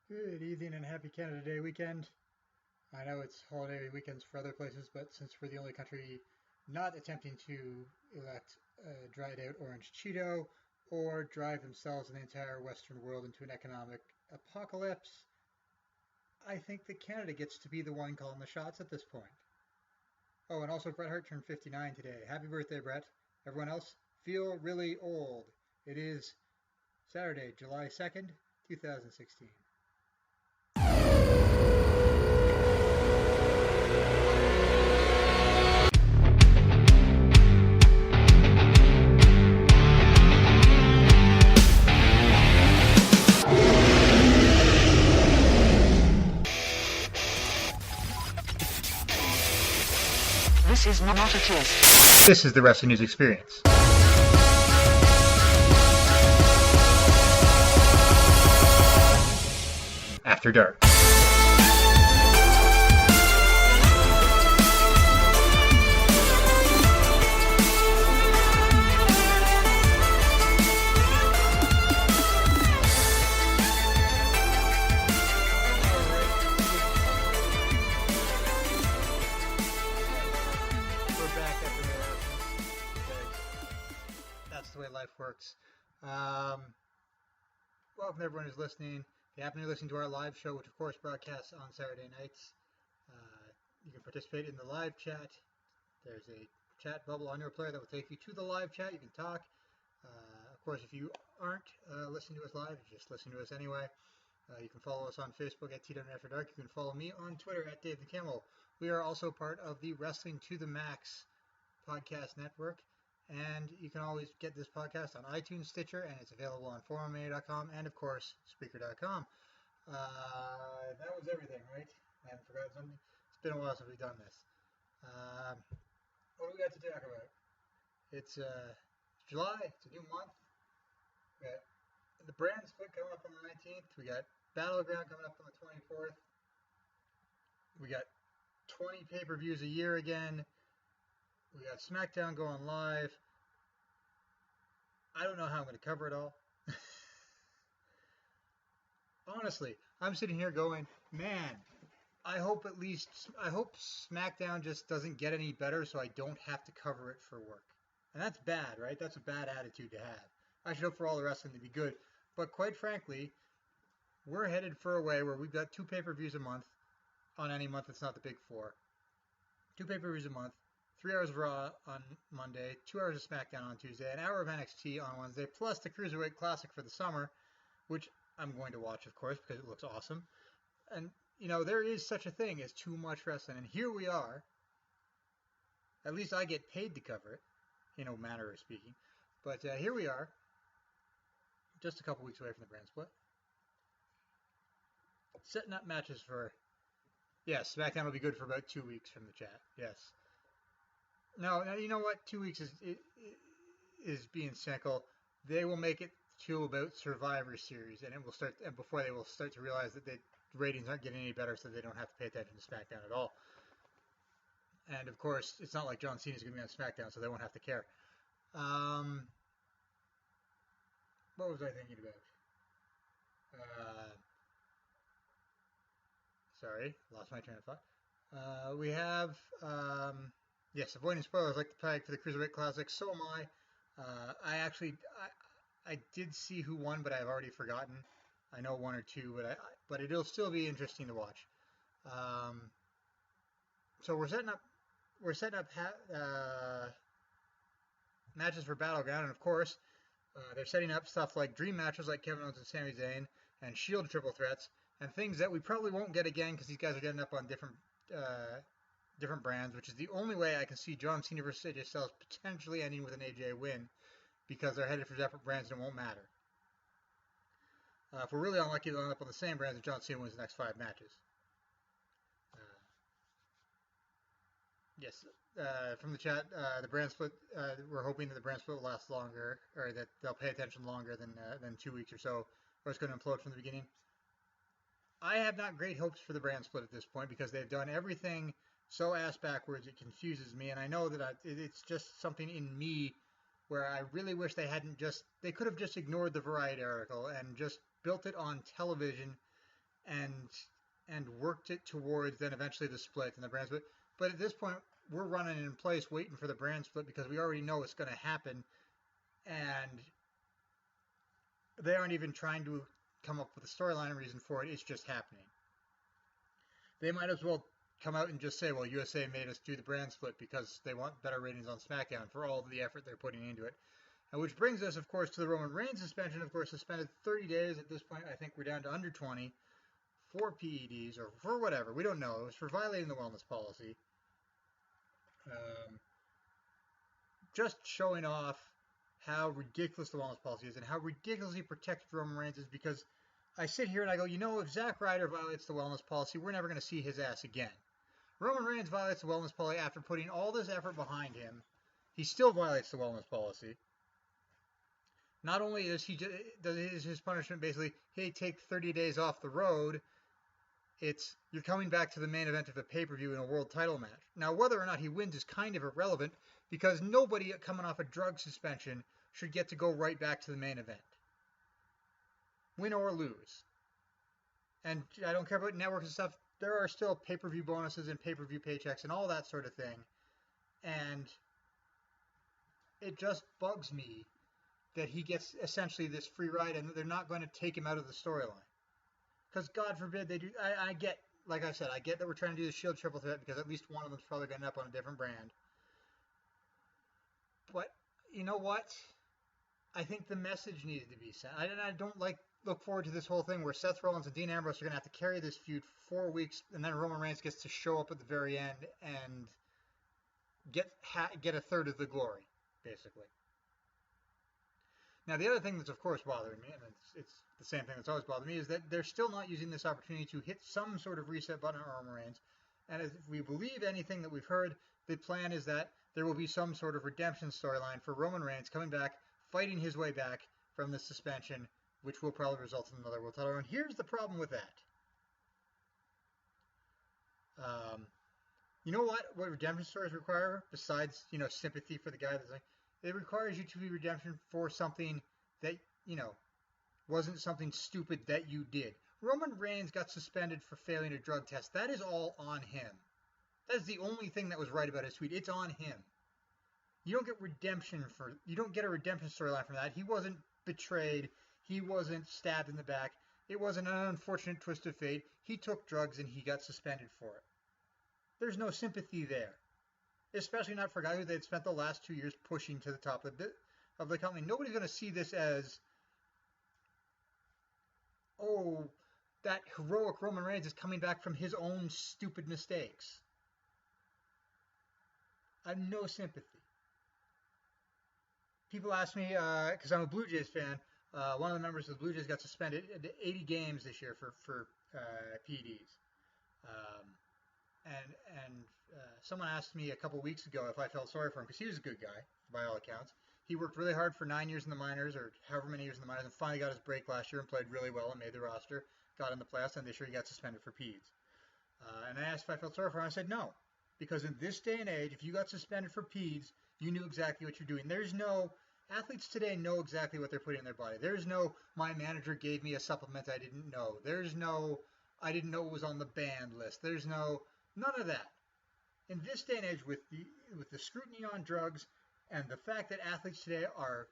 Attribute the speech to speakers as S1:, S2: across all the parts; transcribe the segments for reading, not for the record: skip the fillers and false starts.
S1: Good evening and happy Canada Day weekend. I know it's holiday weekends for other places, but since we're the only country not attempting to elect a dried out orange Cheeto or drive themselves and the entire Western world into an economic apocalypse, I think that Canada gets to be the one calling the shots at this point. Oh, and also Bret Hart turned 59 today. Happy birthday, Bret. Everyone else, feel really old. It is Saturday, July 2nd, 2016.
S2: This is not a test.
S1: This is the Wrestling News Experience. After Dark. Life works. Welcome everyone who's listening. If you happen to be listening to our live show, which of course broadcasts on Saturday nights, you can participate in the live chat. There's a chat bubble on your player that will take you to the live chat. You can talk. Of course, if you aren't listening to us live, you just listen to us anyway. You can follow us on Facebook at TWNE After Dark. You can follow me on Twitter at Dave the Camel. We are also part of the Wrestling to the Max podcast network. And you can always get this podcast on iTunes, Stitcher, and it's available on forumma.com and, of course, Spreaker.com. That was everything, right? I haven't forgotten something. It's been a while since we've done this. What do we got to talk about? It's July. It's a new month. We got the brand split coming up on the 19th. We got Battleground coming up on the 24th. We got 20 pay-per-views a year again. We got SmackDown going live. I don't know how I'm going to cover it all. Honestly, I'm sitting here going, man, I hope SmackDown just doesn't get any better so I don't have to cover it for work. And that's bad, right? That's a bad attitude to have. I should hope for all the wrestling to be good. But quite frankly, we're headed for a way where we've got 2 pay-per-views a month on any month that's not the Big Four. 2 pay-per-views a month. 3 hours of Raw on Monday, 2 hours of SmackDown on Tuesday, an hour of NXT on Wednesday, plus the Cruiserweight Classic for the summer, which I'm going to watch, of course, because it looks awesome. And, you know, there is such a thing as too much wrestling. And here we are. At least I get paid to cover it, in a manner of speaking. But here we are, just a couple weeks away from the brand split. Setting up matches for... Yes, SmackDown will be good for about 2 weeks from the chat. Yes. No, you know what? 2 weeks is being cynical. They will make it to about Survivor Series, and it will start. And before they will start to realize that the ratings aren't getting any better, so they don't have to pay attention to SmackDown at all. And of course, it's not like John Cena is going to be on SmackDown, so they won't have to care. What was I thinking about? Sorry, lost my train of thought. We have. Yes, avoiding spoilers, like the tag for the Cruiserweight Classic. So am I. I did see who won, but I've already forgotten. I know 1 or 2, but it'll still be interesting to watch. So we're setting up matches for Battleground, and of course, they're setting up stuff like dream matches like Kevin Owens and Sami Zayn, and Shield triple threats, and things that we probably won't get again because these guys are getting up on different brands, which is the only way I can see John Cena versus AJ Styles potentially ending with an AJ win, because they're headed for separate brands and it won't matter. If we're really unlucky, they'll end up on the same brands and John Cena wins the next 5 matches. Yes, from the chat, the brand split, we're hoping that the brand split will last longer, or that they'll pay attention longer than 2 weeks or so, or it's going to implode from the beginning. I have not great hopes for the brand split at this point because they've done everything so ass backwards it confuses me, and I know that it's just something in me where I really wish they could have just ignored the Variety article and just built it on television and worked it towards then eventually the split and the brand split. But at this point, we're running in place waiting for the brand split because we already know it's going to happen, and they aren't even trying to come up with a storyline reason for it. It's just happening. They might as well come out and just say, well, USA made us do the brand split because they want better ratings on SmackDown for all the effort they're putting into it. And which brings us, of course, to the Roman Reigns suspension. Of course, suspended 30 days. At this point, I think we're down to under 20 for PEDs or for whatever. We don't know. It was for violating the wellness policy. Just showing off how ridiculous the wellness policy is and how ridiculously protected Roman Reigns is, because I sit here and I go, if Zack Ryder violates the wellness policy, we're never going to see his ass again. Roman Reigns violates the wellness policy after putting all this effort behind him. He still violates the wellness policy. Not only is his punishment basically, hey, take 30 days off the road, it's you're coming back to the main event of a pay-per-view in a world title match. Now, whether or not he wins is kind of irrelevant, because nobody coming off a drug suspension should get to go right back to the main event, win or lose. And I don't care about networks and stuff. There are still pay-per-view bonuses and pay-per-view paychecks and all that sort of thing. And it just bugs me that he gets essentially this free ride and they're not going to take him out of the storyline. Because God forbid they do. I get, like I said, I get that we're trying to do the Shield triple threat because at least one of them's probably going to end up on a different brand. But you know what? I think the message needed to be sent. I don't look forward to this whole thing where Seth Rollins and Dean Ambrose are going to have to carry this feud for 4 weeks, and then Roman Reigns gets to show up at the very end and get a third of the glory, basically. Now, the other thing that's, of course, bothering me, and it's the same thing that's always bothered me, is that they're still not using this opportunity to hit some sort of reset button on Roman Reigns. And if we believe anything that we've heard, the plan is that there will be some sort of redemption storyline for Roman Reigns coming back, fighting his way back from the suspension, which will probably result in another world title. And here's the problem with that. You know what redemption stories require, besides, sympathy for the guy that's like, it requires you to be redemption for something that, wasn't something stupid that you did. Roman Reigns got suspended for failing a drug test. That is all on him. That is the only thing that was right about his tweet. It's on him. You don't get a redemption storyline from that. He wasn't betrayed. He wasn't stabbed in the back. It wasn't an unfortunate twist of fate. He took drugs and he got suspended for it. There's no sympathy there. Especially not for a guy who they'd spent the last 2 years pushing to the top of the company. Nobody's going to see this as, oh, that heroic Roman Reigns is coming back from his own stupid mistakes. I have no sympathy. People ask me, because I'm a Blue Jays fan, one of the members of the Blue Jays got suspended 80 games this year for PEDs. And someone asked me a couple weeks ago if I felt sorry for him, because he was a good guy, by all accounts. He worked really hard for 9 years in the minors, or however many years in the minors, and finally got his break last year and played really well and made the roster, got in the playoffs, and this year he got suspended for PEDs. And I asked if I felt sorry for him, I said no. Because in this day and age, if you got suspended for PEDs, you knew exactly what you're doing. Athletes today know exactly what they're putting in their body. There's no, my manager gave me a supplement I didn't know. There's no, I didn't know it was on the banned list. There's none of that. In this day and age, with the scrutiny on drugs and the fact that athletes today are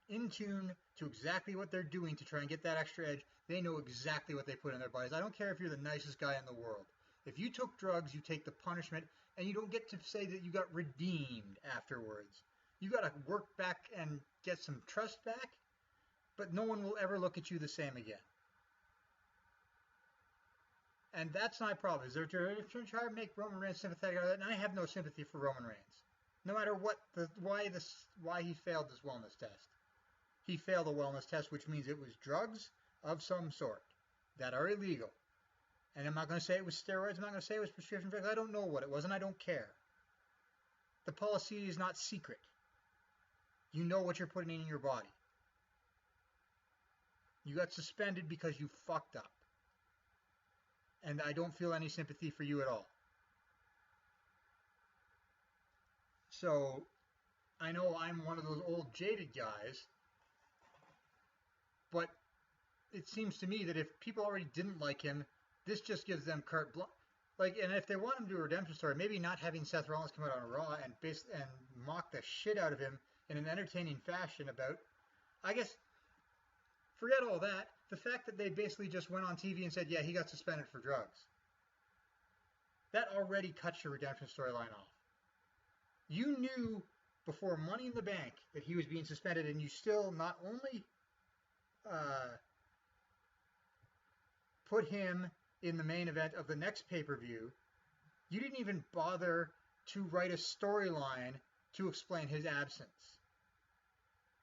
S1: in tune to exactly what they're doing to try and get that extra edge, they know exactly what they put in their bodies. I don't care if you're the nicest guy in the world. If you took drugs, you take the punishment, and you don't get to say that you got redeemed afterwards. You got to work back and get some trust back, but no one will ever look at you the same again. And that's my problem. Is they're trying to make Roman Reigns sympathetic, and I have no sympathy for Roman Reigns. No matter why he failed this wellness test. He failed a wellness test, which means it was drugs of some sort that are illegal. And I'm not going to say it was steroids. I'm not going to say it was prescription drugs. I don't know what it was, and I don't care. The policy is not secret. You know what you're putting in your body. You got suspended because you fucked up. And I don't feel any sympathy for you at all. So, I know I'm one of those old jaded guys, but it seems to me that if people already didn't like him, this just gives them carte blanche. Like, and if they want him to do a redemption story, maybe not having Seth Rollins come out on Raw and mock the shit out of him in an entertaining fashion about, I guess, forget all that. The fact that they basically just went on TV and said, yeah, he got suspended for drugs. That already cuts your redemption storyline off. You knew before Money in the Bank that he was being suspended, and you still not only put him in the main event of the next pay-per-view, you didn't even bother to write a storyline to explain his absence.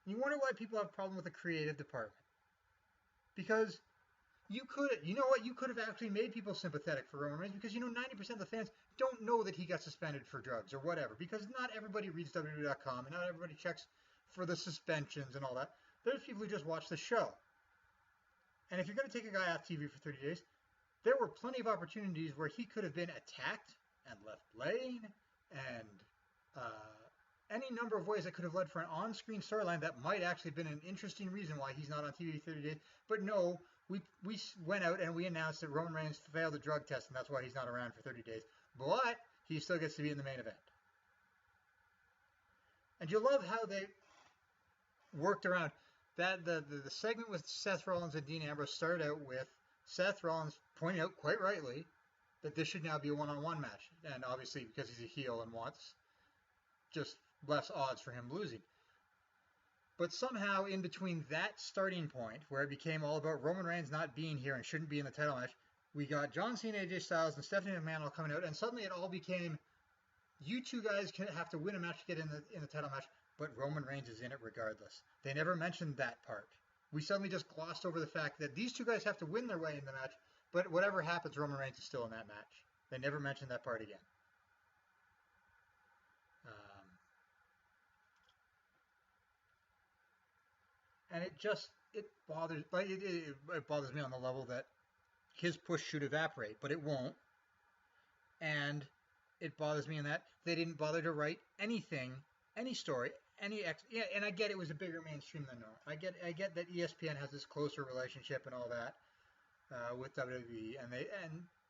S1: You wonder why people have a problem with the creative department. Because you know what, you could have actually made people sympathetic for Roman Reigns, because 90% of the fans don't know that he got suspended for drugs or whatever, because not everybody reads WWE.com and not everybody checks for the suspensions and all that. There's people who just watch the show. And if you're going to take a guy off TV for 30 days, there were plenty of opportunities where he could have been attacked and left laying and any number of ways that could have led for an on-screen storyline that might actually have been an interesting reason why he's not on TV 30 days. But no, we went out and we announced that Roman Reigns failed the drug test and that's why he's not around for 30 days. But he still gets to be in the main event. And you love how they worked around that. The segment with Seth Rollins and Dean Ambrose started out with Seth Rollins pointing out quite rightly that this should now be a one-on-one match. And obviously because he's a heel and wants just less odds for him losing. But somehow in between that starting point where it became all about Roman Reigns not being here and shouldn't be in the title match, we got John Cena, AJ Styles, and Stephanie McMahon all coming out, and suddenly it all became, you two guys have to win a match to get in the title match, but Roman Reigns is in it regardless. They never mentioned that part. We suddenly just glossed over the fact that these two guys have to win their way in the match, but whatever happens, Roman Reigns is still in that match. They never mentioned that part again. And it bothers me on the level that his push should evaporate, but it won't. And it bothers me in that they didn't bother to write anything, any story, and I get it was a bigger mainstream than normal. I get that ESPN has this closer relationship and all that with WWE,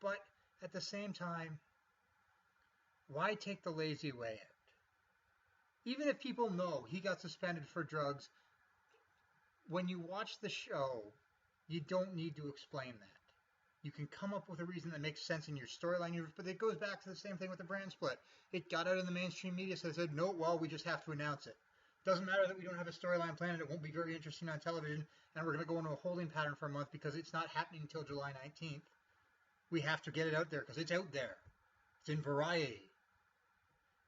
S1: but at the same time, why take the lazy way out? Even if people know he got suspended for drugs, when you watch the show, you don't need to explain that. You can come up with a reason that makes sense in your storyline, but it goes back to the same thing with the brand split. It got out in the mainstream media, so they said, no, well, we just have to announce it. Doesn't matter that we don't have a storyline planned, it won't be very interesting on television, and we're going to go into a holding pattern for a month because it's not happening until July 19th. We have to get it out there because it's out there. It's in Variety.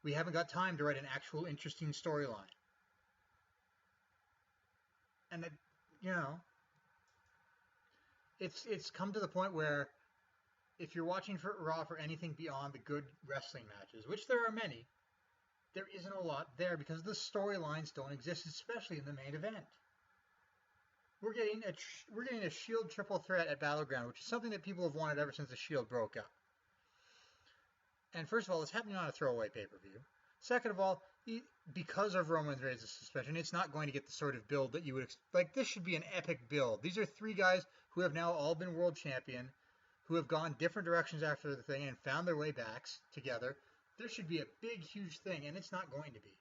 S1: We haven't got time to write an actual interesting storyline. And that, it's come to the point where if you're watching for Raw for anything beyond the good wrestling matches, which there are many, there isn't a lot there because the storylines don't exist, especially in the main event. We're getting a Shield triple threat at Battleground, which is something that people have wanted ever since the Shield broke up. And first of all, it's happening on a throwaway pay-per-view. Second of all, because of Roman Reigns' suspension, it's not going to get the sort of build that you would expect. Like, this should be an epic build. These are three guys who have now all been world champion, who have gone different directions after the thing and found their way back together. There should be a big, huge thing, and it's not going to be.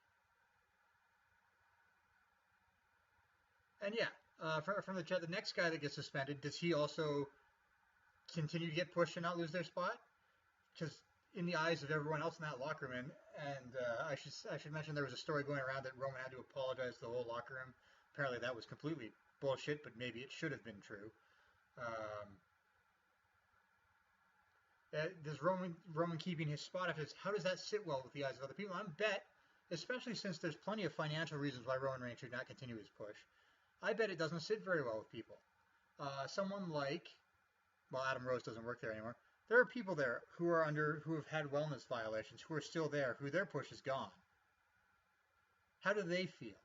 S1: And yeah, from the chat, the next guy that gets suspended, does he also continue to get pushed and not lose their spot? Because in the eyes of everyone else in that locker room, and I should mention there was a story going around that Roman had to apologize to the whole locker room. Apparently that was completely bullshit, but maybe it should have been true. Does Roman keeping his spot after this, how does that sit well with the eyes of other people? I bet, especially since there's plenty of financial reasons why Roman Reigns should not continue his push, I bet it doesn't sit very well with people. Someone like, well, Adam Rose doesn't work there anymore. There are people there who have had wellness violations, who are still there, who their push is gone. How do they feel?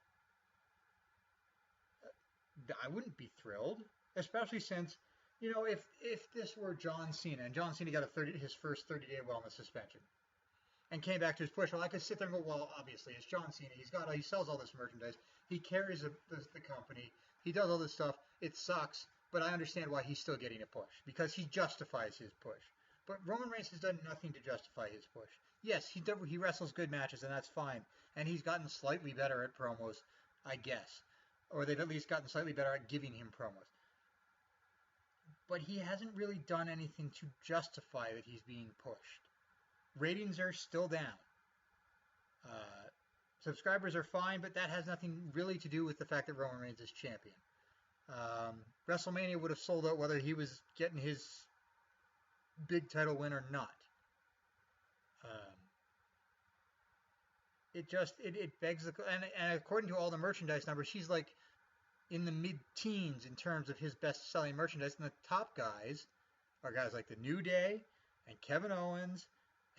S1: I wouldn't be thrilled, especially since, if this were John Cena, and John Cena got his first 30-day wellness suspension, and came back to his push, well, I could sit there and go, well, obviously, it's John Cena. He sells all this merchandise. He carries the company. He does all this stuff. It sucks, but I understand why he's still getting a push, because he justifies his push. But Roman Reigns has done nothing to justify his push. Yes, he wrestles good matches, and that's fine. And he's gotten slightly better at promos, I guess. Or they've at least gotten slightly better at giving him promos. But he hasn't really done anything to justify that he's being pushed. Ratings are still down. Subscribers are fine, but that has nothing really to do with the fact that Roman Reigns is champion. WrestleMania would have sold out whether he was getting his big title win or not. It begs the, and according to all the merchandise numbers, he's like in the mid-teens in terms of his best-selling merchandise, and the top guys are guys like the New Day and Kevin Owens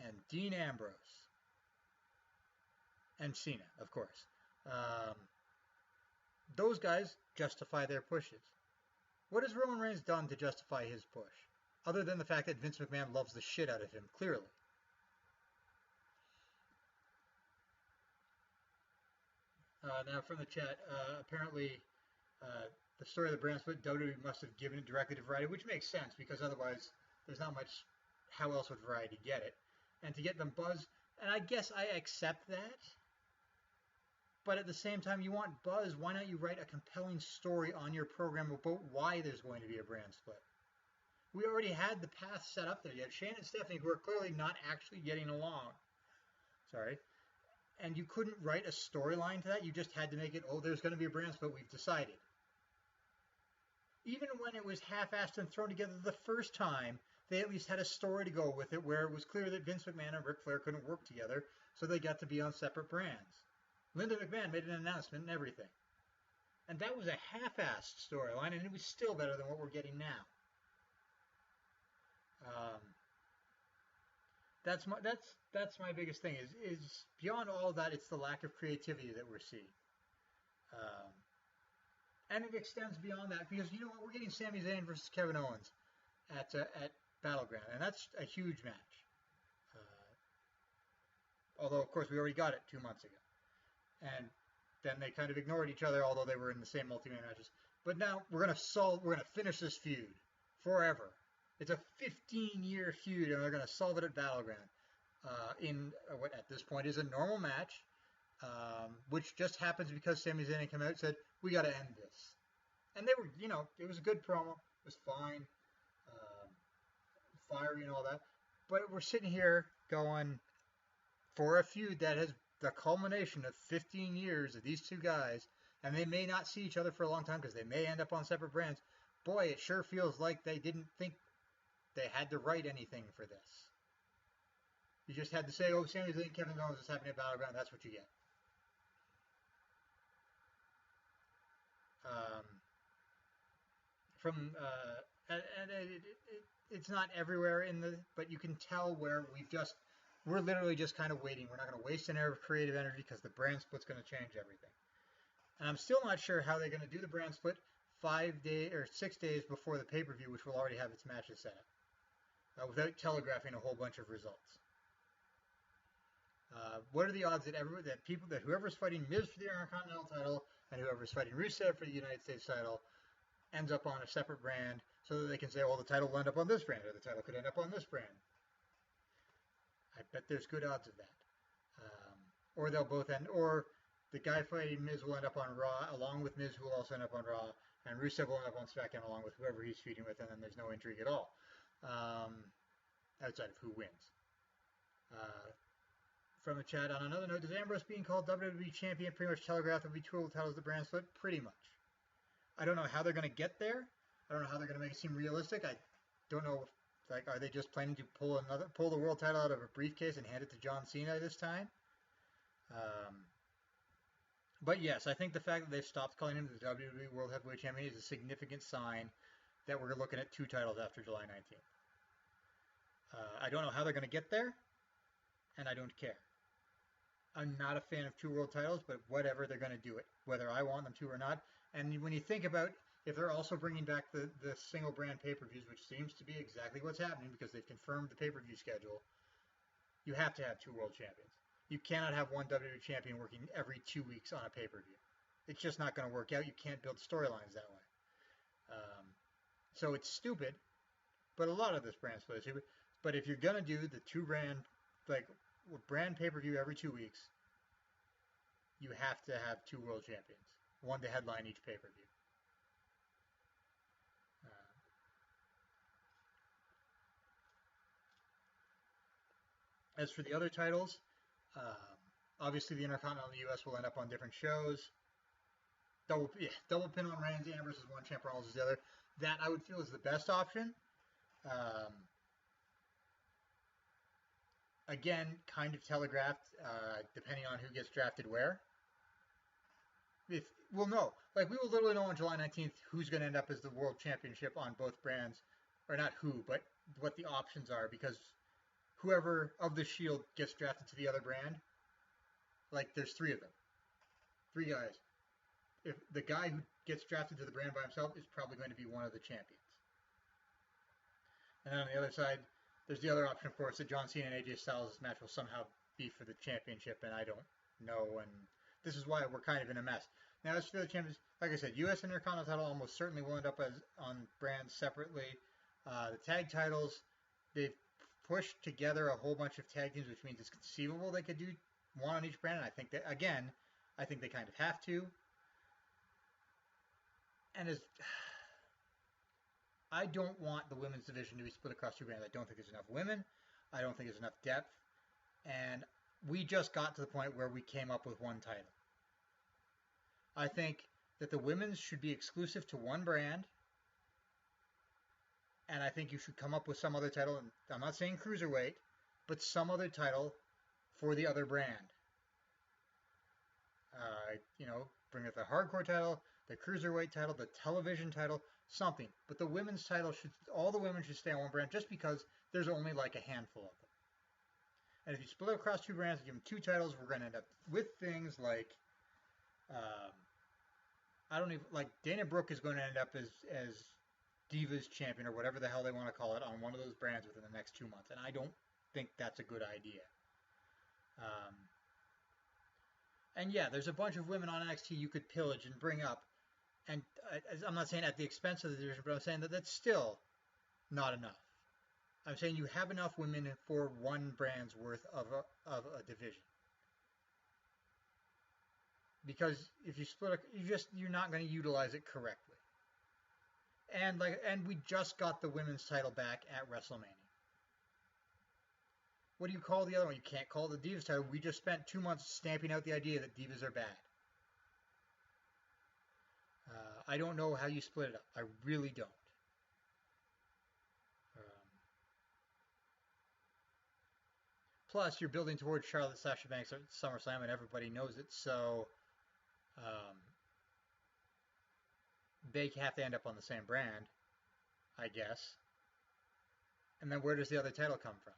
S1: and Dean Ambrose and Cena, of course. Those guys justify their pushes. What has Roman Reigns done to justify his push, other than the fact that Vince McMahon loves the shit out of him, clearly? Now from the chat, apparently the story of the brand split, WWE must have given it directly to Variety, which makes sense because otherwise there's not much. How else would Variety get it? And to get them buzz, and I guess I accept that. But at the same time, you want buzz. Why not you write a compelling story on your program about why there's going to be a brand split? We already had the path set up there. Yet Shane and Stephanie were clearly not actually getting along. Sorry. And you couldn't write a storyline to that. You just had to make it, oh, there's going to be a brand split, we've decided. Even when it was half-assed and thrown together the first time, they at least had a story to go with it where it was clear that Vince McMahon and Ric Flair couldn't work together, so they got to be on separate brands. Linda McMahon made an announcement and everything. And that was a half-assed storyline, and it was still better than what we're getting now. That's my biggest thing is beyond all of that, it's the lack of creativity that we're seeing. And it extends beyond that because you know what, we're getting Sami Zayn versus Kevin Owens at Battleground, and that's a huge match. Although of course we already got it 2 months ago, and then they kind of ignored each other, although they were in the same multi-man matches. But now we're gonna finish this feud forever. It's a 15-year feud, and they're going to solve it at Battleground in what at this point is a normal match, which just happens because Sami Zayn came out and said, we got to end this. And they were, it was a good promo. It was fine, fiery and all that. But we're sitting here going for a feud that has the culmination of 15 years of these two guys, and they may not see each other for a long time because they may end up on separate brands. Boy, it sure feels like they didn't think they had to write anything for this. You just had to say, oh, Sami Zayn, Kevin Owens is happening at Battleground. That's what you get. It's not everywhere but you can tell where we're literally just kind of waiting. We're not going to waste an hour of creative energy because the brand split's going to change everything. And I'm still not sure how they're going to do the brand split 5 days or 6 days before the pay-per-view, which will already have its matches set up, without telegraphing a whole bunch of results. What are the odds that whoever's fighting Miz for the Intercontinental title and whoever's fighting Rusev for the United States title ends up on a separate brand, so that they can say, well, the title will end up on this brand, or the title could end up on this brand? I bet there's good odds of that. Or they'll both end, or the guy fighting Miz will end up on Raw, along with Miz, who will also end up on Raw, and Rusev will end up on SmackDown along with whoever he's feuding with, and then there's no intrigue at all, outside of who wins. From the chat, on another note, does Ambrose being called WWE Champion pretty much telegraph that we two will titles the brand split? Pretty much. I don't know how they're going to get there. I don't know how they're going to make it seem realistic. I don't know, are they just planning to pull the world title out of a briefcase and hand it to John Cena this time? But yes, I think the fact that they've stopped calling him the WWE World Heavyweight Champion is a significant sign that we're looking at 2 titles after July 19th. I don't know how they're going to get there, and I don't care. I'm not a fan of 2 world titles, but whatever, they're going to do it, whether I want them to or not. And when you think about if they're also bringing back the single brand pay-per-views, which seems to be exactly what's happening because they've confirmed the pay-per-view schedule, you have to have 2 world champions. You cannot have one WWE champion working every 2 weeks on a pay-per-view. It's just not going to work out. You can't build storylines that way. so it's stupid, but a lot of this brand split is stupid. But if you're gonna do the like brand pay-per-view every 2 weeks, you have to have two world champions, one to headline each pay-per-view. As for the other titles, obviously the Intercontinental in the U.S. will end up on different shows. Double pin on Reigns, Ambrose is one, Champ Rawls is the other. That I would feel is the best option. Again, kind of telegraphed, depending on who gets drafted where. We'll know. Like, we will literally know on July 19th who's going to end up as the world championship on both brands. Or not who, but what the options are. Because whoever of the Shield gets drafted to the other brand, like, there's three of them. Three guys. If the guy who gets drafted to the brand by himself is probably going to be one of the champions. And then on the other side, there's the other option, of course, that John Cena and AJ Styles' match will somehow be for the championship, and I don't know, and this is why we're kind of in a mess. Now, as for the champions, like I said, U.S. Intercontinental title almost certainly will end up on brands separately. The tag titles, they've pushed together a whole bunch of tag teams, which means it's conceivable they could do one on each brand, and I think that, again, I think they kind of have to. And I don't want the women's division to be split across two brands. I don't think there's enough women. I don't think there's enough depth. And we just got to the point where we came up with one title. I think that the women's should be exclusive to one brand. And I think you should come up with some other title. And I'm not saying cruiserweight, but some other title for the other brand. Bring up the hardcore title, the cruiserweight title, the television title, something. But the women's title all the women should stay on one brand just because there's only like a handful of them. And if you split it across two brands and give them two titles, we're going to end up with things like, Dana Brooke is going to end up as Divas champion or whatever the hell they want to call it on one of those brands within the next 2 months. And I don't think that's a good idea. And yeah, there's a bunch of women on NXT you could pillage and bring up. And I'm not saying at the expense of the division, but I'm saying that that's still not enough. I'm saying you have enough women for one brand's worth of a division. Because if you split it, you're not going to utilize it correctly. And we just got the women's title back at WrestleMania. What do you call the other one? You can't call it the Divas title. We just spent 2 months stamping out the idea that Divas are bad. I don't know how you split it up. I really don't. Plus, you're building towards Charlotte Sasha Banks at SummerSlam, and everybody knows it, so they have to end up on the same brand, I guess. And then where does the other title come from?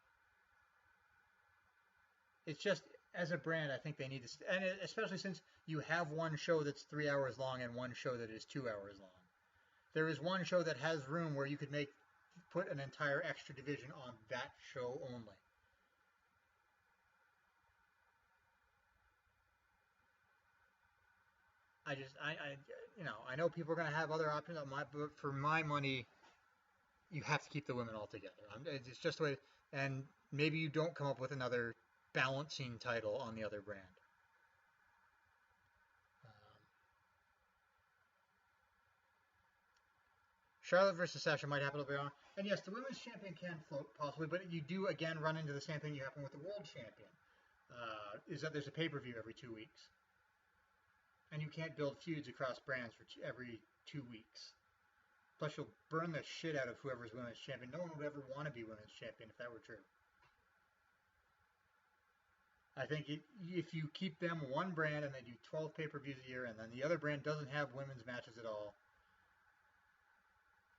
S1: It's just, as a brand, I think they need to, and especially since you have one show that's 3 hours long and one show that is 2 hours long. There is one show that has room where you could put an entire extra division on that show only. I know people are going to have other options, but for my money, you have to keep the women all together. It's just the way, and maybe you don't come up with another balancing title on the other brand. Charlotte versus Sasha might happen a bit on. And yes, the women's champion can float possibly, but you do again run into the same thing you happen with the world champion. Is that there's a pay-per-view every 2 weeks. And you can't build feuds across brands for every 2 weeks. Plus, you'll burn the shit out of whoever's women's champion. No one would ever want to be women's champion if that were true. I think if you keep them one brand and they do 12 pay-per-views a year and then the other brand doesn't have women's matches at all,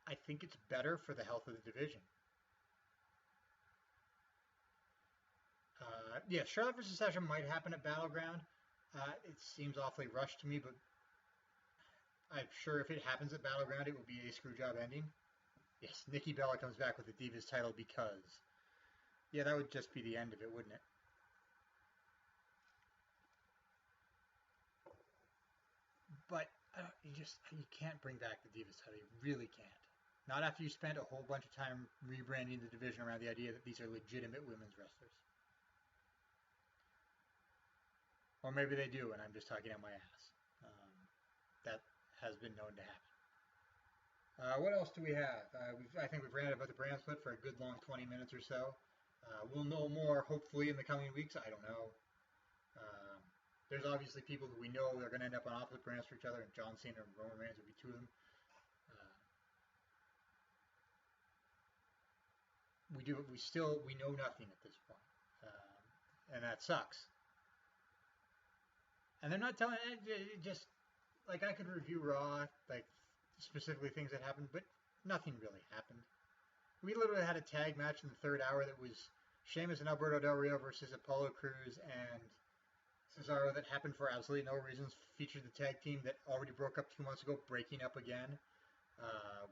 S1: I think it's better for the health of the division. Charlotte versus Sasha might happen at Battleground. It seems awfully rushed to me, but I'm sure if it happens at Battleground, it will be a screwjob ending. Yes, Nikki Bella comes back with the Divas title because... Yeah, that would just be the end of it, wouldn't it? But you can't bring back the Divas title. You really can't. Not after you spent a whole bunch of time rebranding the division around the idea that these are legitimate women's wrestlers. Or maybe they do, and I'm just talking out my ass. That has been known to happen. What else do we have? I think we've ranted about the brand split for a good long 20 minutes or so. We'll know more, hopefully, in the coming weeks. I don't know. There's obviously people who we know are going to end up on opposite brands for each other, and John Cena and Roman Reigns would be two of them. We know nothing at this point, and that sucks. And they're not telling it just like I could review Raw, like specifically things that happened, but nothing really happened. We literally had a tag match in the third hour that was Sheamus and Alberto Del Rio versus Apollo Crews and Cesaro that happened for absolutely no reasons. Featured the tag team that already broke up 2 months ago, breaking up again.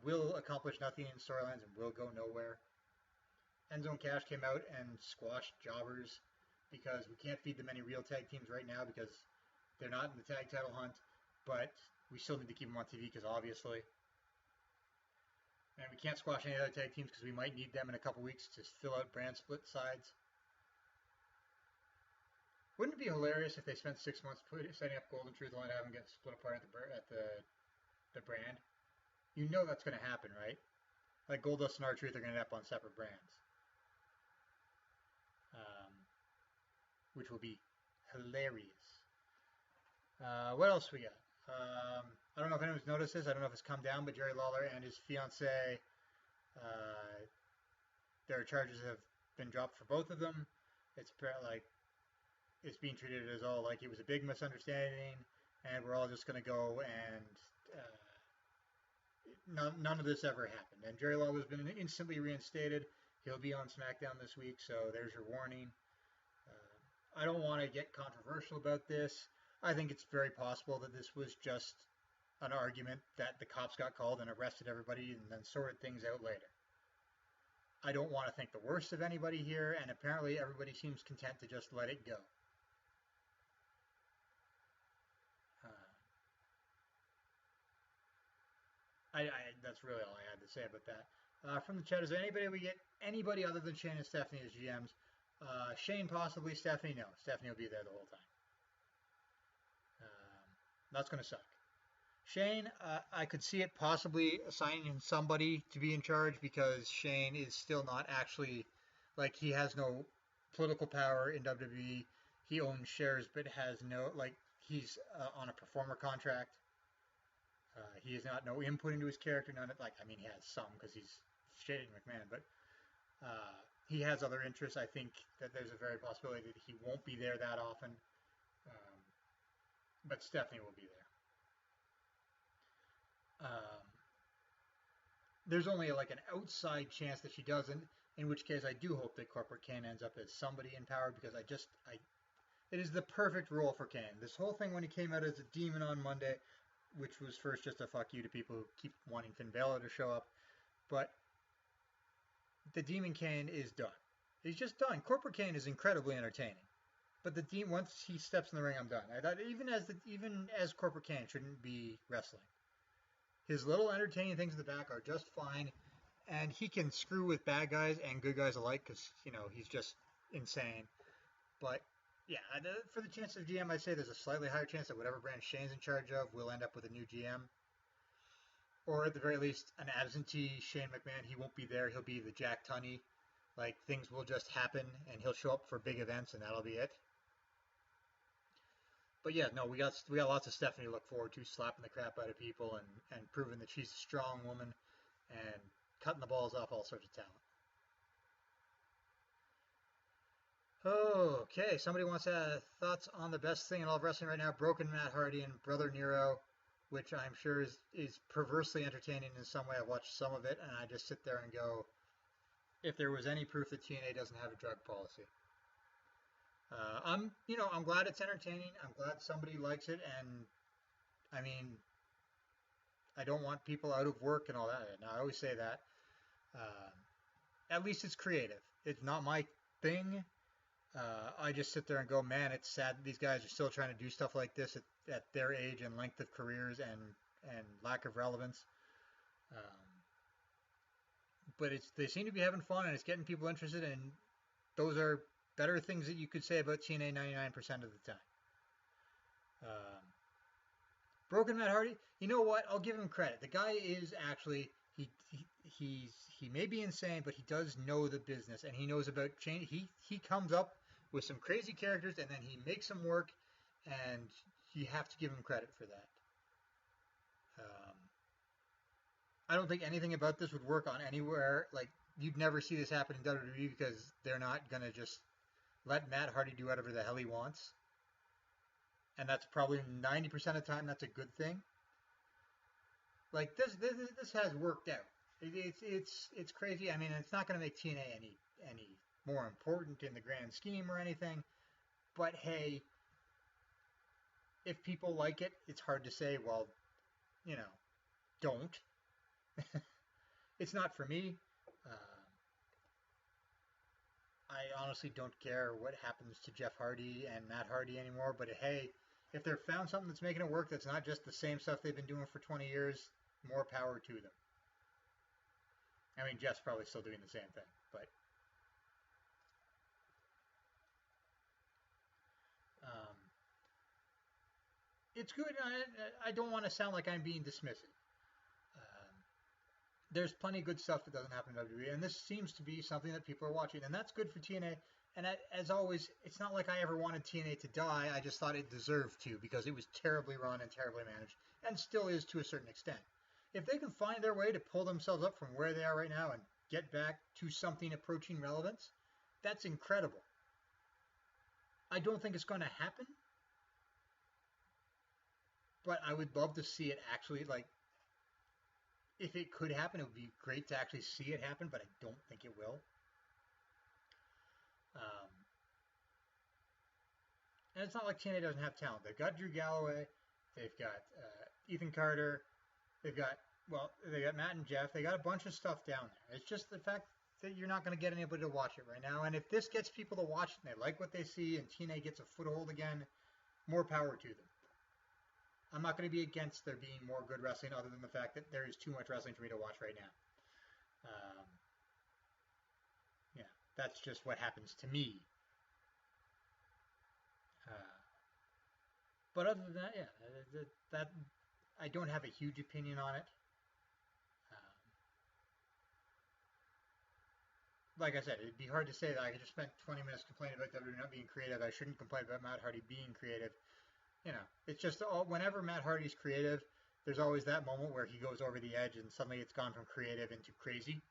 S1: Will accomplish nothing in storylines and will go nowhere. Enzo and Cash came out and squashed jobbers because we can't feed them any real tag teams right now because they're not in the tag title hunt, but we still need to keep them on TV because obviously. And we can't squash any other tag teams because we might need them in a couple weeks to fill out brand split sides. Wouldn't it be hilarious if they spent 6 months setting up Golden Truth only to have them get split apart at the brand? You know that's going to happen, right? Like Goldust and R-Truth are going to end up on separate brands. Which will be hilarious. What else we got? I don't know if anyone's noticed this. I don't know if it's come down, but Jerry Lawler and his fiancée, their charges have been dropped for both of them. It's like it's being treated as all like it was a big misunderstanding, and we're all just going to go and none of this ever happened. And Jerry Lawler's been instantly reinstated. He'll be on SmackDown this week, so there's your warning. I don't want to get controversial about this. I think it's very possible that this was just an argument that the cops got called and arrested everybody and then sorted things out later. I don't want to think the worst of anybody here, and apparently everybody seems content to just let it go. That's really all I had to say about that. From the chat, is there anybody other than Shane and Stephanie as GMs? Shane possibly, Stephanie no. Stephanie will be there the whole time. That's going to suck. Shane, I could see it possibly assigning somebody to be in charge because Shane is still not actually, like, he has no political power in WWE. He owns shares but has no, like, he's on a performer contract. He has not no input into his character, none of, like, I mean, he has some because he's Shane McMahon, but he has other interests. I think that there's a very possibility that he won't be there that often. But Stephanie will be there. There's only like an outside chance that she doesn't, in which case I do hope that Corporate Kane ends up as somebody in power because it is the perfect role for Kane. This whole thing when he came out as a demon on Monday, which was first just a fuck you to people who keep wanting Finn Balor to show up, but the Demon Kane is done. He's just done. Corporate Kane is incredibly entertaining. But once he steps in the ring, I'm done. I thought even as Corporate Kane shouldn't be wrestling. His little entertaining things in the back are just fine, and he can screw with bad guys and good guys alike because he's just insane. But yeah, for the chance of GM, I'd say there's a slightly higher chance that whatever brand Shane's in charge of will end up with a new GM, or at the very least an absentee Shane McMahon. He won't be there. He'll be the Jack Tunney. Like things will just happen, and he'll show up for big events, and that'll be it. But yeah, no, we got lots of Stephanie to look forward to, slapping the crap out of people and proving that she's a strong woman and cutting the balls off all sorts of talent. Okay, somebody wants thoughts on the best thing in all of wrestling right now, Broken Matt Hardy and Brother Nero, which I'm sure is perversely entertaining in some way. I've watched some of it, and I just sit there and go, if there was any proof that TNA doesn't have a drug policy. I'm glad it's entertaining. I'm glad somebody likes it, and I mean, I don't want people out of work and all that. Now, I always say that. At least it's creative. It's not my thing. I just sit there and go, man, it's sad that these guys are still trying to do stuff like this at their age and length of careers and lack of relevance. but they seem to be having fun and it's getting people interested, and those are better things that you could say about TNA 99% of the time. Broken Matt Hardy, you know what? I'll give him credit. The guy is actually he may be insane, but he does know the business and he knows about change. He comes up with some crazy characters and then he makes them work, and you have to give him credit for that. I don't think anything about this would work on anywhere. Like, you'd never see this happen in WWE because they're not gonna just let Matt Hardy do whatever the hell he wants. And that's probably 90% of the time that's a good thing. Like, this has worked out. It's crazy. I mean, it's not going to make TNA any more important in the grand scheme or anything. But hey, if people like it, it's hard to say, well, don't. It's not for me. I honestly don't care what happens to Jeff Hardy and Matt Hardy anymore. But hey, if they've found something that's making it work, that's not just the same stuff they've been doing for 20 years, more power to them. I mean, Jeff's probably still doing the same thing, but it's good. I don't want to sound like I'm being dismissive. There's plenty of good stuff that doesn't happen in WWE, and this seems to be something that people are watching, and that's good for TNA. And as always, it's not like I ever wanted TNA to die. I just thought it deserved to because it was terribly run and terribly managed, and still is to a certain extent. If they can find their way to pull themselves up from where they are right now and get back to something approaching relevance, that's incredible. I don't think it's going to happen, but I would love to see it actually, like, if it could happen, it would be great to actually see it happen, but I don't think it will. And it's not like TNA doesn't have talent. They've got Drew Galloway, they've got Ethan Carter, they've got Matt and Jeff. They got a bunch of stuff down there. It's just the fact that you're not going to get anybody to watch it right now. And if this gets people to watch it and they like what they see and TNA gets a foothold again, more power to them. I'm not going to be against there being more good wrestling other than the fact that there is too much wrestling for me to watch right now. Yeah, that's just what happens to me. But other than that, yeah, that I don't have a huge opinion on it. Like I said, it'd be hard to say that I could just spend 20 minutes complaining about WWE not being creative. I shouldn't complain about Matt Hardy being creative. It's just whenever Matt Hardy's creative, there's always that moment where he goes over the edge and suddenly it's gone from creative into crazy.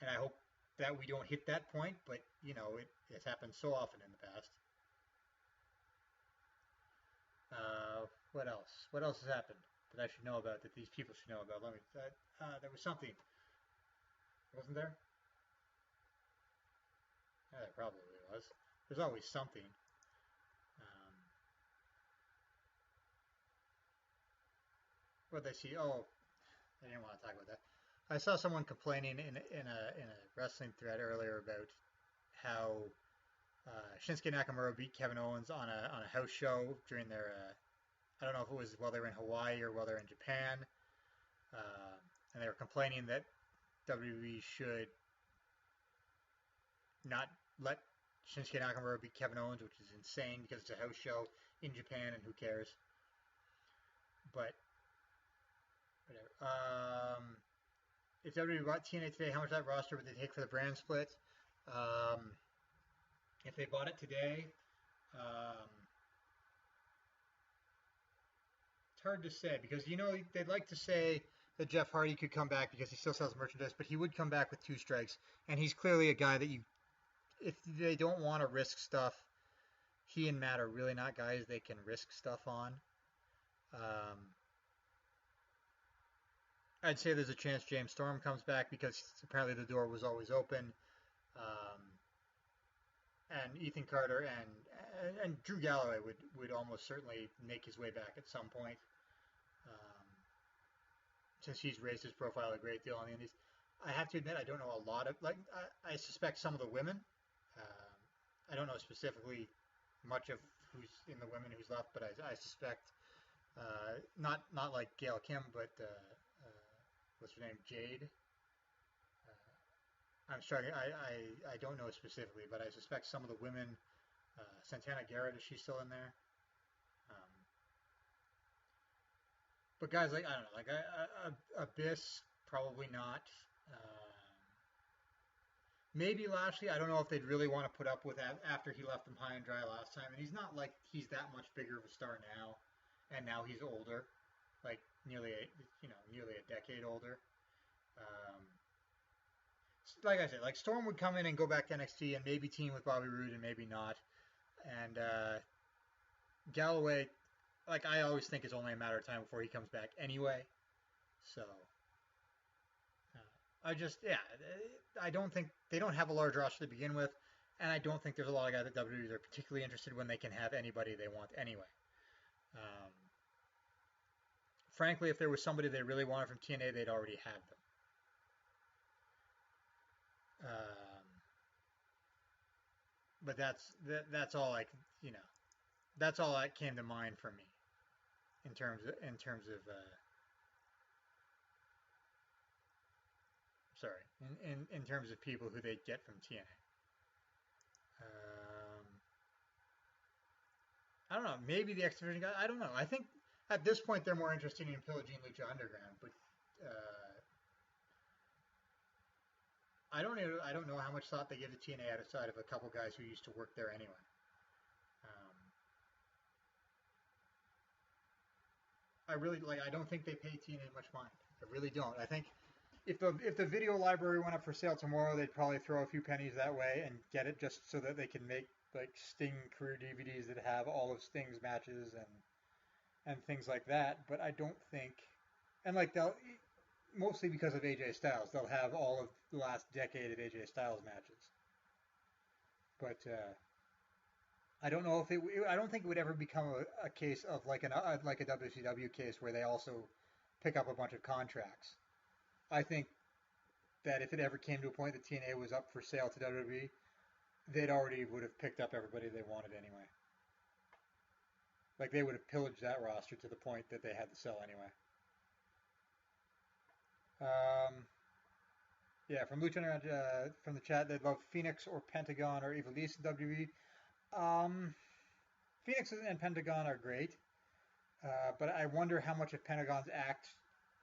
S1: And I hope that we don't hit that point, but it happened so often in the past. What else? What else has happened that I should know about, that these people should know about? There was something. Wasn't there? Yeah, there probably was. There's always something. What they see? Oh, I didn't want to talk about that. I saw someone complaining in a wrestling thread earlier about how Shinsuke Nakamura beat Kevin Owens on a house show during their I don't know if it was while they were in Hawaii or while they were in Japan, and they were complaining that WWE should not let Shinsuke Nakamura beat Kevin Owens, which is insane because it's a house show in Japan and who cares. But whatever. If WWE bought TNA today, how much that roster would they take for the brand split? If they bought it today, it's hard to say because they'd like to say that Jeff Hardy could come back because he still sells merchandise, but he would come back with 2 strikes, and he's clearly a guy that if they don't want to risk stuff, he and Matt are really not guys they can risk stuff on. I'd say there's a chance James Storm comes back because apparently the door was always open. And Ethan Carter and Drew Galloway would almost certainly make his way back at some point, since he's raised his profile a great deal on the indies. I have to admit I don't know a lot of, like, I suspect some of the women. I don't know specifically much of who's in the women who's left, but I suspect not like Gail Kim, but what's her name, Jade. I'm starting. I don't know specifically, but I suspect some of the women. Santana Garrett, is she still in there? Um, but guys like I don't know, like Abyss probably not. Maybe Lashley. I don't know if they'd really want to put up with that after he left them high and dry last time, and he's not like he's that much bigger of a star now, and now he's older, like nearly a decade older. Um, like I said, like Storm would come in and go back to NXT and maybe team with Bobby Roode and maybe not, and Galloway, like I always think it's only a matter of time before he comes back anyway. So I just yeah, I don't think they don't have a large roster to begin with, and I don't think there's a lot of guys at WWE that are particularly interested when they can have anybody they want anyway. Um, Frankly, if there was somebody they really wanted from TNA, they'd already have them. But that's all like that's all that came to mind for me in terms of sorry in terms of people who they get from TNA. I don't know. Maybe the X Division guy. I don't know. I think at this point they're more interested in pillaging Lucha Underground, but I don't know how much thought they give to TNA outside of a couple guys who used to work there anyway. Um, I really like. I don't think they pay TNA much mind. I really don't. I think if the video library went up for sale tomorrow, they'd probably throw a few pennies that way and get it just so that they can make like Sting career DVDs that have all of Sting's matches and things like that. But I don't think, and like they'll mostly because of AJ Styles, they'll have all of the last decade of AJ Styles matches. But I don't know if I don't think it would ever become a case of like like a WCW case where they also pick up a bunch of contracts. I think that if it ever came to a point that TNA was up for sale to WWE, they'd already would have picked up everybody they wanted anyway. Like they would have pillaged that roster to the point that they had to sell anyway. Yeah, from Lucha from the chat, they'd love Phoenix or Pentagon or Ivelisse in WWE. Phoenix and Pentagon are great, but I wonder how much of Pentagon's act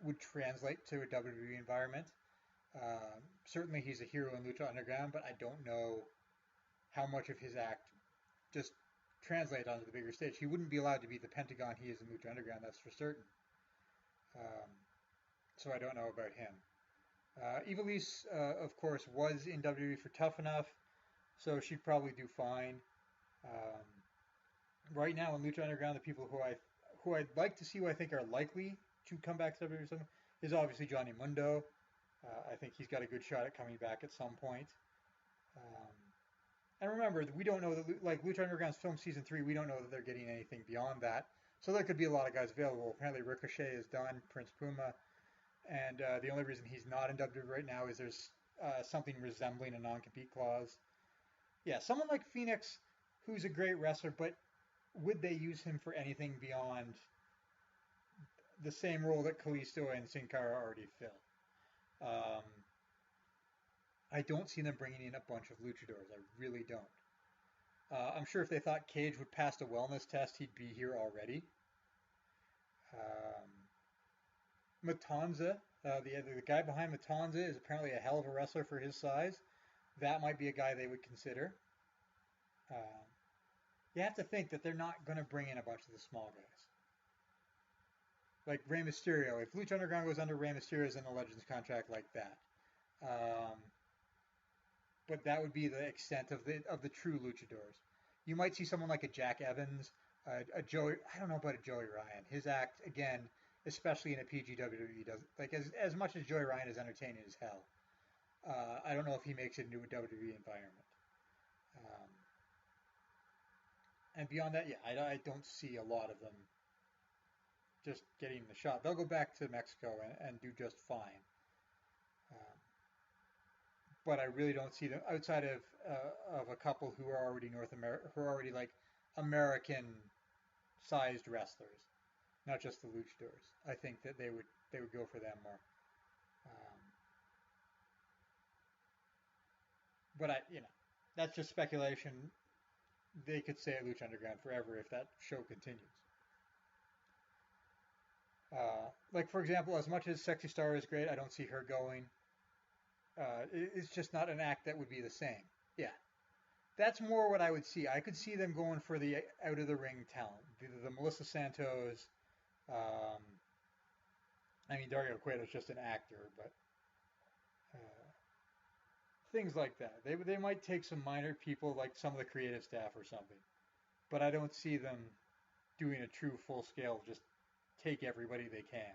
S1: would translate to a WWE environment. Certainly, he's a hero in Lucha Underground, but I don't know how much of his act just translate onto the bigger stage. He wouldn't be allowed to be the Pentagon he is in Lucha Underground, that's for certain. So I don't know about him. Ivelisse, of course, was in WWE for Tough Enough, so she'd probably do fine. Right now in Lucha Underground, the people who I'd like to see who I think are likely to come back to WWE is obviously Johnny Mundo. I think he's got a good shot at coming back at some point. And remember, we don't know that like Lucha Underground's film season 3, we don't know that they're getting anything beyond that. So there could be a lot of guys available. Apparently Ricochet is done, Prince Puma, and the only reason he's not in WWE right now is there's something resembling a non-compete clause. Yeah, someone like Phoenix, who's a great wrestler, but would they use him for anything beyond the same role that Kalisto and Sin Cara already fill? I don't see them bringing in a bunch of luchadors. I really don't. I'm sure if they thought Cage would pass the wellness test, he'd be here already. Matanza, the guy behind Matanza is apparently a hell of a wrestler for his size. That might be a guy they would consider. You have to think that they're not going to bring in a bunch of the small guys. Like Rey Mysterio. If Lucha Underground goes under, Rey Mysterio's in a Legends contract like that. But that would be the extent of the true luchadors. You might see someone like a Jack Evans, a Joey. I don't know about a Joey Ryan. His act, again, especially in a PG WWE, does like as much as Joey Ryan is entertaining as hell. I don't know if he makes it into a WWE environment. And beyond that, yeah, I don't see a lot of them just getting the shot. They'll go back to Mexico and do just fine. But I really don't see them outside of a couple who are already who are already like American-sized wrestlers, not just the luchadors. I think that they would go for them more. Um, But that's just speculation. They could stay at Lucha Underground forever if that show continues. Like for example, as much as Sexy Star is great, I don't see her going. It's just not an act that would be the same. Yeah, that's more what I would see. I could see them going for the out of the ring talent, the Melissa Santos. Um, I mean, Dario Cueto's just an actor, but uh, things like that. They might take some minor people, like some of the creative staff or something, but I don't see them doing a true full scale. Just take everybody they can.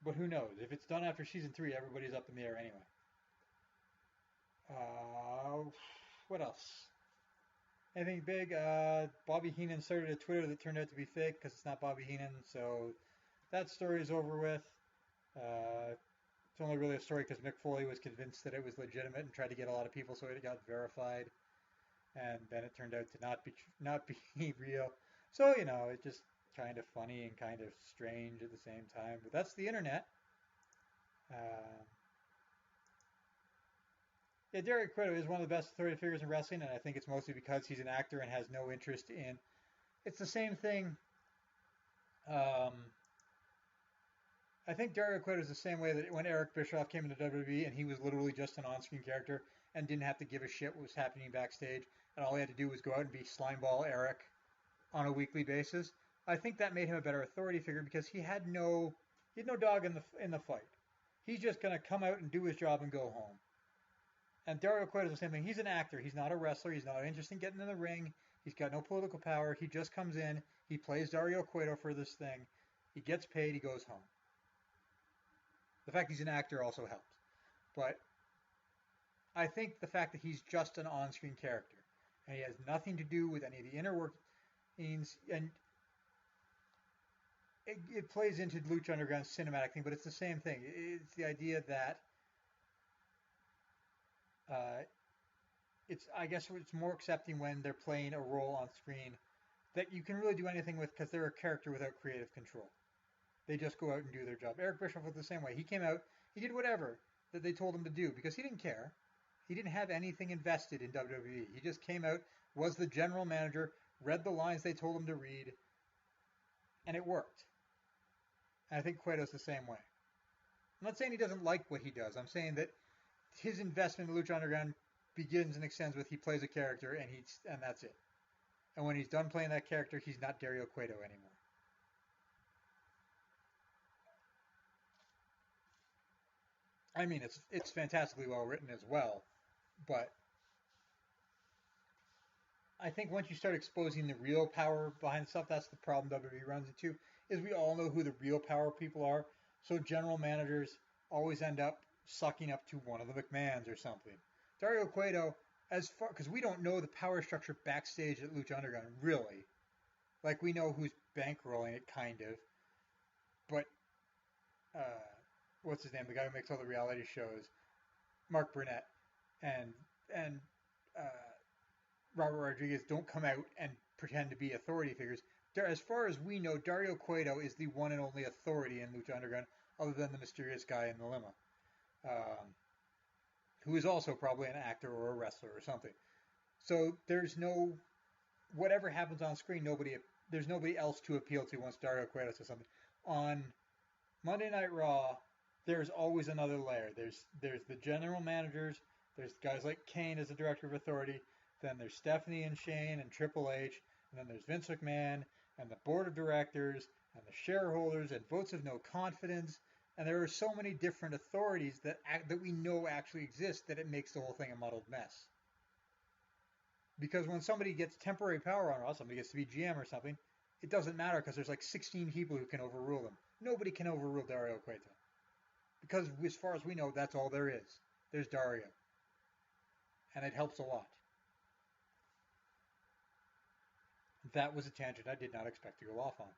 S1: But who knows? If it's done after season 3, everybody's up in the air anyway. Uh, what else? Anything big? Bobby Heenan started a Twitter that turned out to be fake because it's not Bobby Heenan, so that story is over with. It's only really a story because Mick Foley was convinced that it was legitimate and tried to get a lot of people, so it got verified, and then it turned out to not be real. So it's just kind of funny and kind of strange at the same time. But that's the internet. Uh, Yeah, Derek Cueto is one of the best authority figures in wrestling, and I think it's mostly because he's an actor and has no interest in. It's the same thing. Um, I think Dario Cueto is the same way that when Eric Bischoff came into WWE and he was literally just an on-screen character and didn't have to give a shit what was happening backstage, and all he had to do was go out and be Slimeball Eric on a weekly basis. I think that made him a better authority figure because he had no dog in the fight. He's just gonna come out and do his job and go home. And Dario Cueto is the same thing. He's an actor. He's not a wrestler. He's not interested in getting in the ring. He's got no political power. He just comes in. He plays Dario Cueto for this thing. He gets paid. He goes home. The fact he's an actor also helps. But I think the fact that he's just an on-screen character and he has nothing to do with any of the inner workings, and it plays into Lucha Underground's cinematic thing, but it's the same thing. It's the idea that uh, I guess it's more accepting when they're playing a role on screen that you can really do anything with because they're a character without creative control. They just go out and do their job. Eric Bischoff was the same way. He came out, he did whatever that they told him to do because he didn't care. He didn't have anything invested in WWE. He just came out, was the general manager, read the lines they told him to read, and it worked. And I think Cueto's the same way. I'm not saying he doesn't like what he does. I'm saying that his investment in Lucha Underground begins and extends with he plays a character and that's it. And when he's done playing that character, he's not Dario Cueto anymore. I mean, it's fantastically well written as well, but I think once you start exposing the real power behind stuff, that's the problem WWE runs into. Is we all know who the real power people are, so general managers always end up sucking up to one of the McMahons or something. Dario Cueto, as far because we don't know the power structure backstage at Lucha Underground, really. Like we know who's bankrolling it, kind of, but uh, what's his name? The guy who makes all the reality shows, Mark Burnett, and and uh, Robert Rodriguez don't come out and pretend to be authority figures. As far as we know, Dario Cueto is the one and only authority in Lucha Underground, other than the mysterious guy in the limo, who is also probably an actor or a wrestler or something. So there's no whatever happens on screen. There's nobody else to appeal to once Dario Cueto says something. On Monday Night Raw, there's always another layer. There's the general managers. There's guys like Kane as the director of authority. Then there's Stephanie and Shane and Triple H. And then there's Vince McMahon and the board of directors and the shareholders and votes of no confidence. And there are so many different authorities that we know actually exist that it makes the whole thing a muddled mess. Because when somebody gets temporary power on Raw, somebody gets to be GM or something, it doesn't matter because there's like 16 people who can overrule them. Nobody can overrule Dario Cueto. Because as far as we know, that's all there is. There's Dario. And it helps a lot. That was a tangent I did not expect to go off on.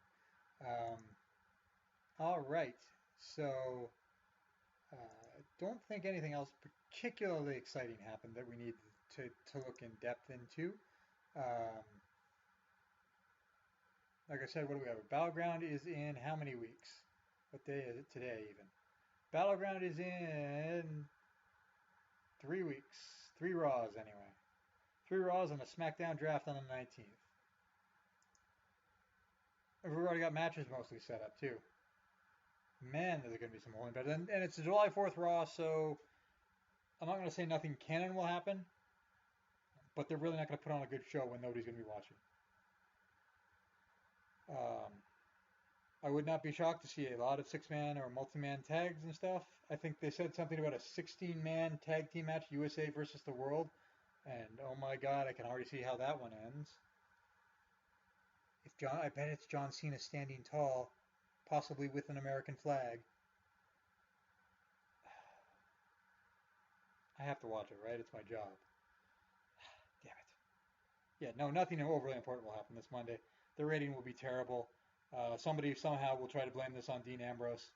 S1: All right. So, don't think anything else particularly exciting happened that we need to look in depth into. Like I said, what do we have? Battleground is in how many weeks? What day is it today even? Battleground is in 3 weeks. 3 Raws, anyway. 3 Raws and a SmackDown draft on the 19th. We've already got matches mostly set up, too. Man, there's going to be some holding better. And it's the July 4th Raw, so I'm not going to say nothing canon will happen, but they're really not going to put on a good show when nobody's going to be watching. I would not be shocked to see a lot of 6-man or multi-man tags and stuff. I think they said something about a 16-man tag team match, USA versus the World, and oh my God, I can already see how that one ends. I bet it's John Cena standing tall, possibly with an American flag. I have to watch it, right? It's my job. Damn it. Yeah, no, nothing overly important will happen this Monday. The rating will be terrible. Somebody somehow will try to blame this on Dean Ambrose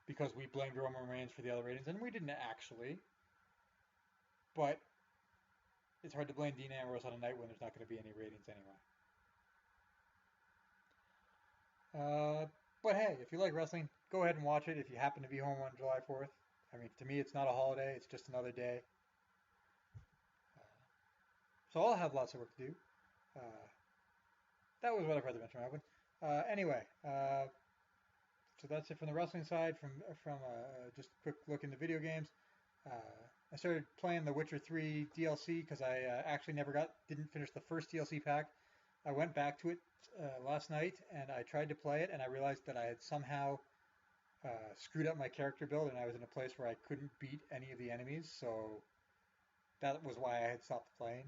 S1: because we blamed Roman Reigns for the other ratings, and we didn't actually. But it's hard to blame Dean Ambrose on a night when there's not going to be any ratings anyway. But hey, if you like wrestling, go ahead and watch it if you happen to be home on July 4th. I mean, to me, it's not a holiday, it's just another day. So I'll have lots of work to do. That was what I've heard to mention, Robin. Anyway, so that's it from the wrestling side. From just a quick look into video games. I started playing The Witcher 3 DLC because I actually didn't finish the first DLC pack. I went back to it last night and I tried to play it and I realized that I had somehow screwed up my character build and I was in a place where I couldn't beat any of the enemies. So that was why I had stopped playing,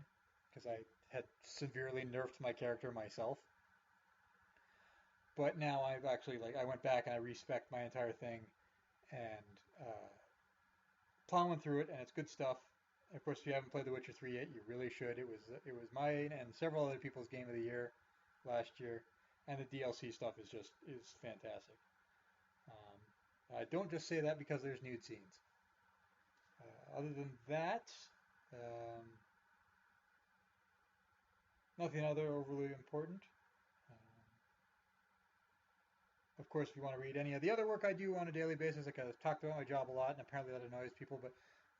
S1: because I had severely nerfed my character myself. But now I've actually, I went back and I respec'd my entire thing and plowing through it, and it's good stuff. Of course, if you haven't played The Witcher 3 yet, you really should. It was mine and several other people's game of the year last year, and the DLC stuff is fantastic. I don't just say that because there's nude scenes. Other than that, nothing other overly important. Of course, if you want to read any of the other work I do on a daily basis, like I've talked about my job a lot, and apparently that annoys people, but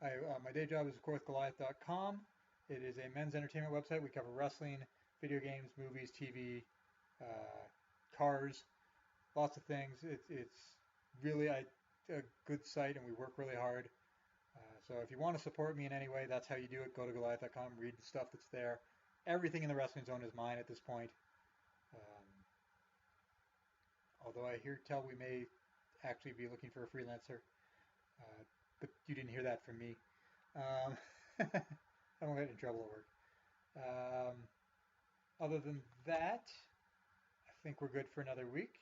S1: my day job is, of course, Goliath.com. It is a men's entertainment website. We cover wrestling, video games, movies, TV, cars, lots of things. It's really a good site, and we work really hard. So if you want to support me in any way, that's how you do it. Go to Goliath.com, read the stuff that's there. Everything in the wrestling zone is mine at this point. Although I tell we may actually be looking for a freelancer, but you didn't hear that from me. I won't get in trouble at work. Other than that, I think we're good for another week.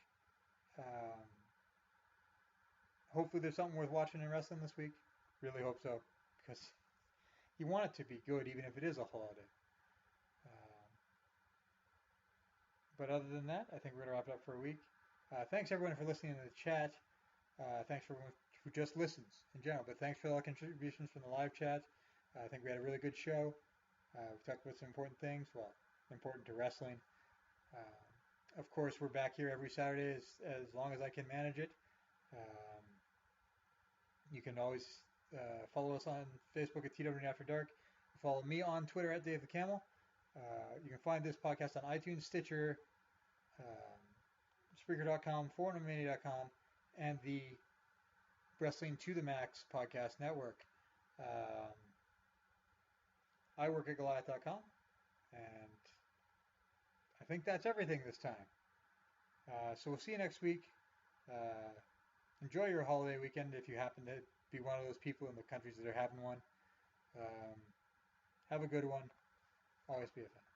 S1: Hopefully there's something worth watching in wrestling this week. Really hope so, because you want it to be good even if it is a holiday. But other than that, I think we're going to wrap it up for a week. Thanks everyone for listening in the chat. Thanks for everyone who just listens in general, but thanks for all the contributions from the live chat. I think we had a really good show. We talked about some important things, well, important to wrestling. Of course, we're back here every Saturday as long as I can manage it. You can always follow us on Facebook at TWNE After Dark. Follow me on Twitter at Dave the Camel. You can find this podcast on iTunes, Stitcher, Spreaker.com, ForumMania.com, and the Wrestling to the Max podcast network. I work at Goliath.com, and I think that's everything this time. So we'll see you next week. Enjoy your holiday weekend if you happen to be one of those people in the countries that are having one. Have a good one. Always be a fan.